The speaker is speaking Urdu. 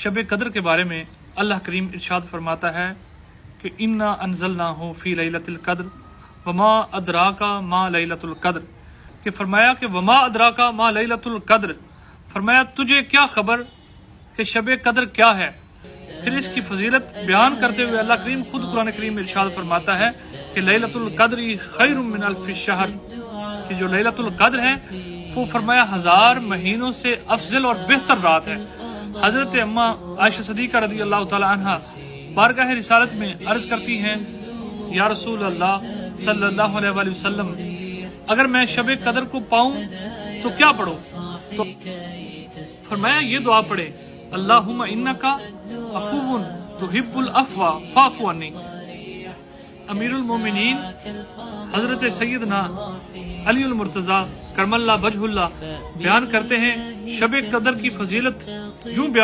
شب قدر کے بارے میں اللہ کریم ارشاد فرماتا ہے کہ انا انزلناہ فی لیلۃ القدر وما ادراک ما لیلۃ القدر، کہ فرمایا کہ وما ادراک ما لیلۃ القدر، فرمایا تجھے کیا خبر کہ شب قدر کیا ہے۔ پھر اس کی فضیلت بیان کرتے ہوئے اللہ کریم خود قرآن کریم میں ارشاد فرماتا ہے کہ لیلۃ القدر خیر من الف شہر، کہ جو لیلۃ القدر ہے وہ فرمایا 1000 مہینوں سے افضل اور بہتر رات ہے۔ حضرت اماں عائشہ صدیقہ رضی اللہ تعالی عنہا بارگاہ رسالت میں عرض کرتی ہیں، یا رسول اللہ صلی اللہ علیہ وآلہ وسلم، اگر میں شب قدر کو پاؤں تو کیا پڑھوں؟ تو فرمایا یہ دعا پڑھے، اللہم انکا عفو تحب العفو فاعف عنی۔ امیر المومنین حضرت سیدنا علی المرتضیٰ کرم اللہ وجہ اللہ بیان کرتے ہیں شب قدر کی فضیلت یوں بیان